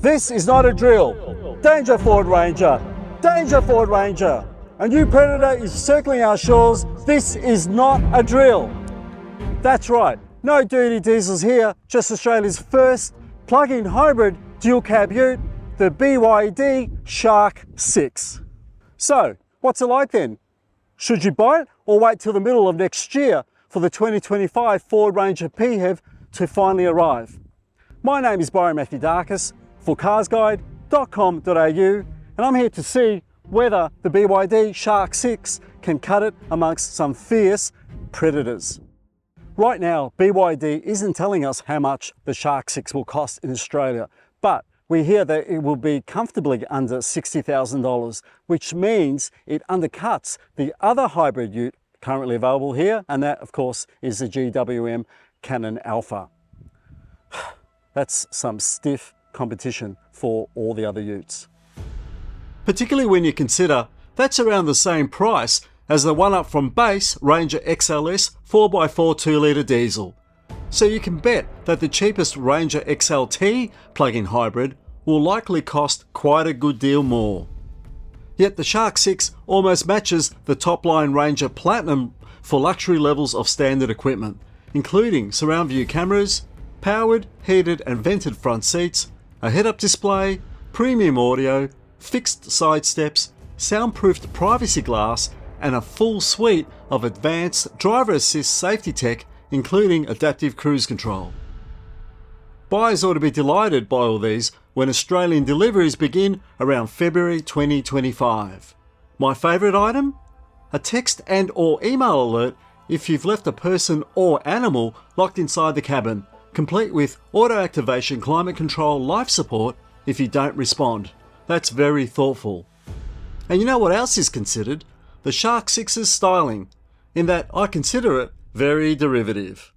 This is not a drill. Danger, Ford Ranger. Danger, Ford Ranger. A new predator is circling our shores. This is not a drill. That's right. No dirty diesels here. Just Australia's first plug-in hybrid dual cab ute, the BYD Shark 6. So, what's it like then? Should you buy it or wait till the middle of next year for the 2025 Ford Ranger PHEV to finally arrive? My name is Byron Mathioudakis for CarsGuide.com.au, and I'm here to see whether the BYD Shark 6 can cut it amongst some fierce predators. Right now, BYD isn't telling us how much the Shark 6 will cost in Australia, but we hear that it will be comfortably under $60,000, which means it undercuts the other hybrid ute currently available here, and that, of course, is the GWM Cannon Alpha. That's some stiff competition for all the other utes. Particularly when you consider that's around the same price as the one up from base Ranger XLS 4x4 2-litre diesel. So you can bet that the cheapest Ranger XLT plug-in hybrid will likely cost quite a good deal more. Yet the Shark 6 almost matches the top-line Ranger Platinum for luxury levels of standard equipment, including surround view cameras, powered, heated and vented front seats, a head-up display, premium audio, fixed side steps, soundproofed privacy glass, and a full suite of advanced driver assist safety tech, including adaptive cruise control. Buyers ought to be delighted by all these when Australian deliveries begin around February 2025. My favourite item? A text and or email alert if you've left a person or animal locked inside the cabin, complete with auto activation climate control life support if you don't respond. That's very thoughtful. And you know what else is considered? The Shark 6's styling, in that I consider it very derivative.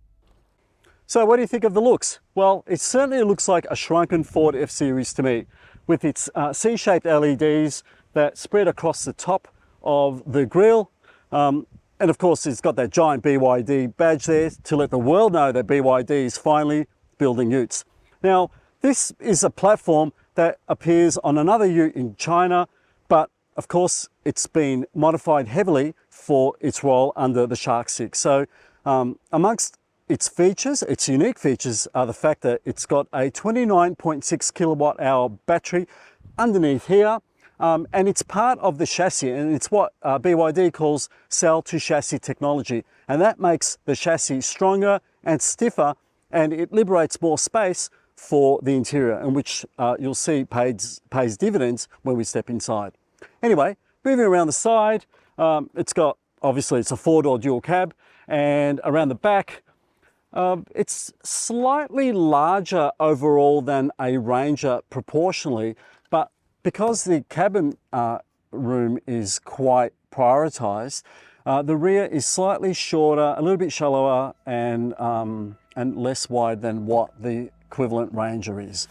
So what do you think of the looks? Well, it certainly looks like a shrunken Ford F-Series to me, with its C-shaped LEDs that spread across the top of the grille. And of course, it's got that giant BYD badge there to let the world know that BYD is finally building utes. Now, this is a platform that appears on another ute in China, but of course, it's been modified heavily for its role under the Shark 6. So amongst its features, its unique features are the fact that it's got a 29.6 kilowatt hour battery underneath here, and it's part of the chassis, and it's what BYD calls cell-to-chassis technology, and that makes the chassis stronger and stiffer, and it liberates more space for the interior, and which you'll see pays dividends when we step inside. Anyway, moving around the side, it's got, obviously it's a 4-door dual cab, and around the back, it's slightly larger overall than a Ranger proportionally, but because the cabin room is quite prioritized, the rear is slightly shorter, a little bit shallower, and less wide than what the equivalent Ranger is.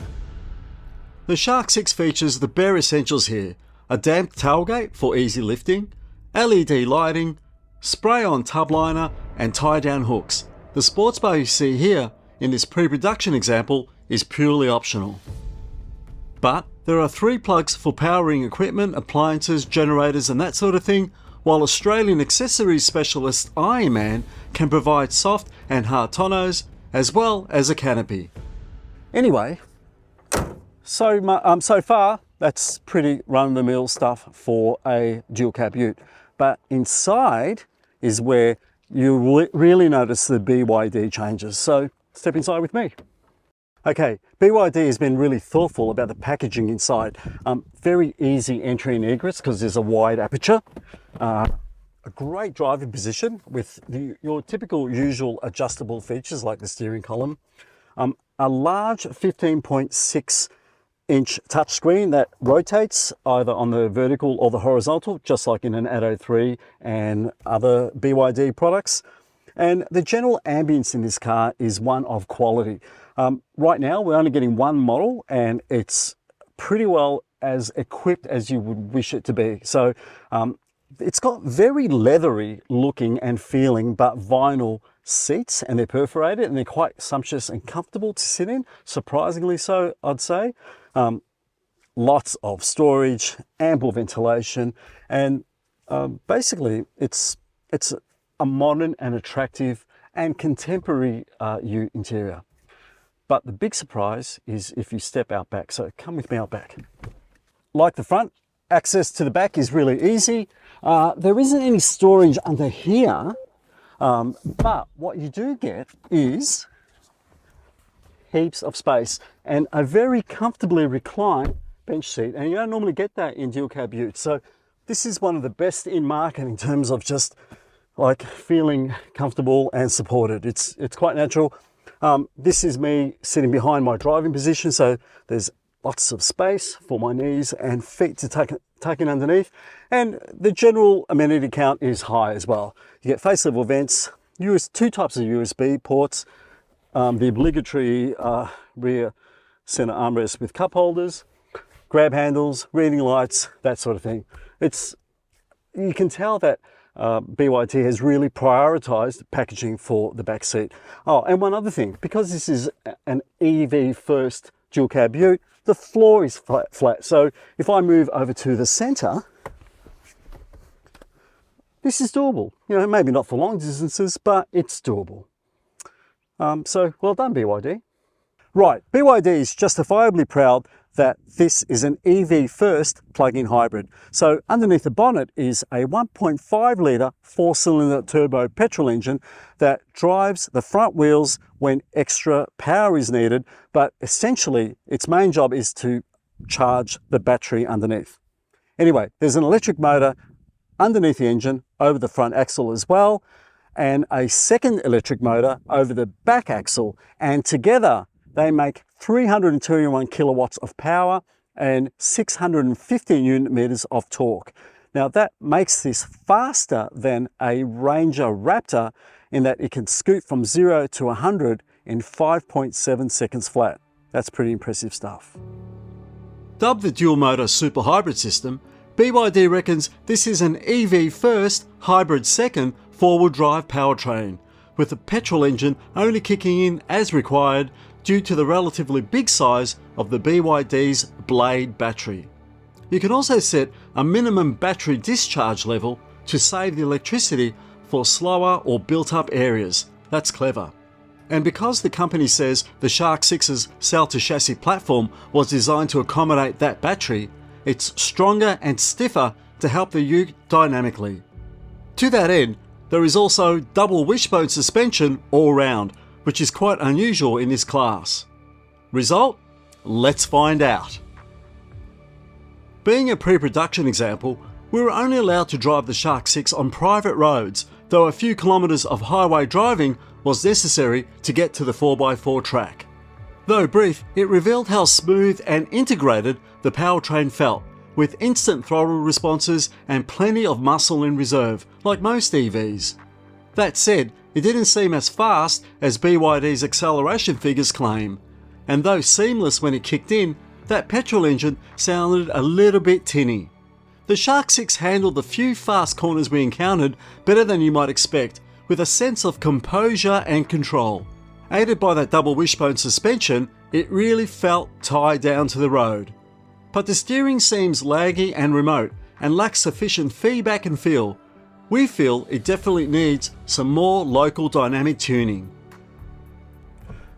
The Shark 6 features the bare essentials here: a damped tailgate for easy lifting, LED lighting, spray-on tub liner and tie-down hooks. The sports bar you see here in this pre-production example is purely optional. But there are 3 plugs for powering equipment, appliances, generators and that sort of thing, while Australian accessories specialist Ironman can provide soft and hard tonneaus as well as a canopy. Anyway, so far that's pretty run-of-the-mill stuff for a dual cab ute. But inside is where you really notice the BYD changes. So step inside with me. Okay, BYD has been really thoughtful about the packaging inside. Very easy entry and egress because there's a wide aperture. A great driving position with your typical usual adjustable features like the steering column. A large 15.6 inch touchscreen that rotates either on the vertical or the horizontal, just like in an Atto 3 and other BYD products. And the general ambience in this car is one of quality. Right now, we're only getting one model, and it's pretty well as equipped as you would wish it to be. So it's got very leathery looking and feeling, but vinyl seats, and they're perforated, and they're quite sumptuous and comfortable to sit in, surprisingly so, I'd say. Lots of storage, ample ventilation, and basically it's a modern and attractive and contemporary ute interior. But the big surprise is if you step out back. So come with me out back. Like the front, access to the back is really easy. There isn't any storage under here, but what you do get is heaps of space and a very comfortably reclined bench seat, and you don't normally get that in dual cab utes. So this is one of the best in market in terms of just like feeling comfortable and supported. It's quite natural. This is me sitting behind my driving position, so there's lots of space for my knees and feet to tuck in underneath, and the general amenity count is high as well. You get face level vents, two types of USB ports, the obligatory rear center armrest with cup holders, grab handles, reading lights, that sort of thing. You can tell that BYD has really prioritized packaging for the back seat. Oh, and one other thing, because this is an EV first dual cab ute, the floor is flat. So if I move over to the center, this is doable. You know, maybe not for long distances, but it's doable. So well done, BYD. Right, BYD is justifiably proud that this is an EV first plug-in hybrid. So underneath the bonnet is a 1.5 litre 4-cylinder turbo petrol engine that drives the front wheels when extra power is needed, but essentially its main job is to charge the battery underneath. Anyway, there's an electric motor underneath the engine over the front axle as well, and a second electric motor over the back axle, and together they make 321 kilowatts of power and 650 Newton meters of torque. Now that makes this faster than a Ranger Raptor in that it can scoot from 0 to 100 in 5.7 seconds flat. That's pretty impressive stuff. Dubbed the dual motor super hybrid system, BYD reckons this is an EV first, hybrid second four-wheel drive powertrain, with the petrol engine only kicking in as required due to the relatively big size of the BYD's Blade battery. You can also set a minimum battery discharge level to save the electricity for slower or built-up areas. That's clever. And because the company says the Shark 6's cell-to-chassis platform was designed to accommodate that battery, it's stronger and stiffer to help the ute dynamically. To that end, there is also double wishbone suspension all round, which is quite unusual in this class. Result? Let's find out. Being a pre-production example, we were only allowed to drive the Shark 6 on private roads, though a few kilometres of highway driving was necessary to get to the 4x4 track. Though brief, it revealed how smooth and integrated the powertrain felt, with instant throttle responses and plenty of muscle in reserve, like most EVs. That said, it didn't seem as fast as BYD's acceleration figures claim, and though seamless when it kicked in, that petrol engine sounded a little bit tinny. The Shark 6 handled the few fast corners we encountered better than you might expect, with a sense of composure and control. Aided by that double wishbone suspension, it really felt tied down to the road. But the steering seems laggy and remote, and lacks sufficient feedback and feel. We feel it definitely needs some more local dynamic tuning.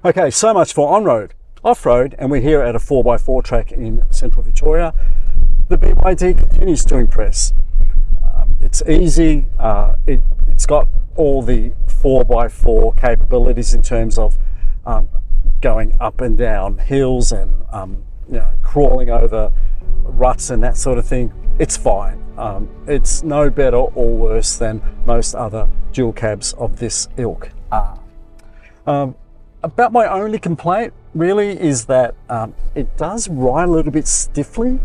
Okay, so much for on-road. Off-road, and we're here at a 4x4 track in central Victoria, the BYD continues to impress. It's easy, it's got all the 4x4 capabilities in terms of going up and down hills and crawling over ruts and that sort of thing. It's fine. It's no better or worse than most other dual cabs of this ilk are. About my only complaint really is that it does ride a little bit stiffly.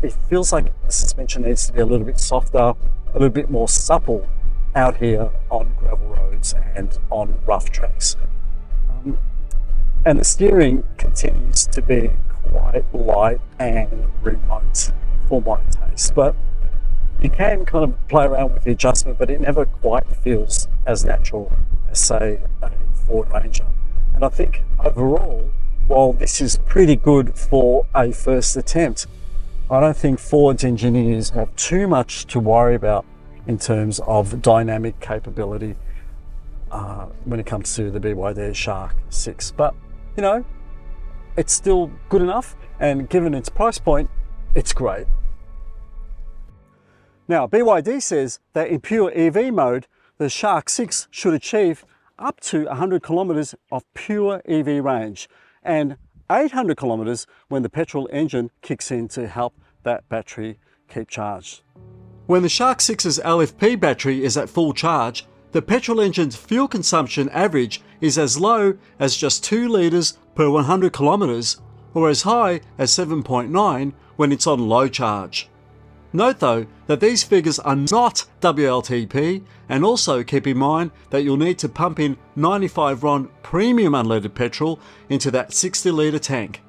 It feels like the suspension needs to be a little bit softer, a little bit more supple out here on gravel roads and on rough tracks. And the steering continues to be quite light and remote for my taste, but you can kind of play around with the adjustment, but it never quite feels as natural as, say, a Ford Ranger. And I think overall while this is pretty good for a first attempt, I don't think Ford's engineers have too much to worry about in terms of dynamic capability when it comes to the BYD Shark 6. But, you know, it's still good enough, and given its price point, it's great. Now, BYD says that in pure EV mode, the Shark 6 should achieve up to 100 kilometers of pure EV range and 800 kilometers when the petrol engine kicks in to help that battery keep charged. When the Shark 6's LFP battery is at full charge, the petrol engine's fuel consumption average is as low as just 2 litres per 100 kilometers, or as high as 7.9 when it's on low charge. Note though that these figures are not WLTP, and also keep in mind that you'll need to pump in 95 RON premium unleaded petrol into that 60 litre tank.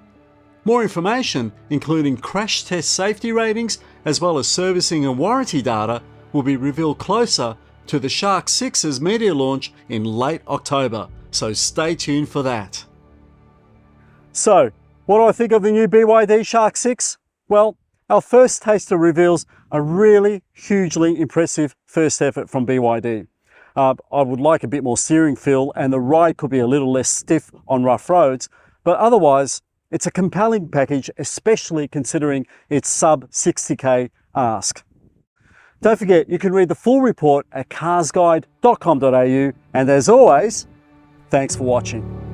More information, including crash test safety ratings as well as servicing and warranty data, will be revealed closer to the Shark 6's media launch in late October, so stay tuned for that. So, what do I think of the new BYD Shark 6? Well, our first taster reveals a really hugely impressive first effort from BYD. I would like a bit more steering feel, and the ride could be a little less stiff on rough roads, but otherwise it's a compelling package, especially considering its sub 60k ask. Don't forget, you can read the full report at carsguide.com.au, and as always, thanks for watching.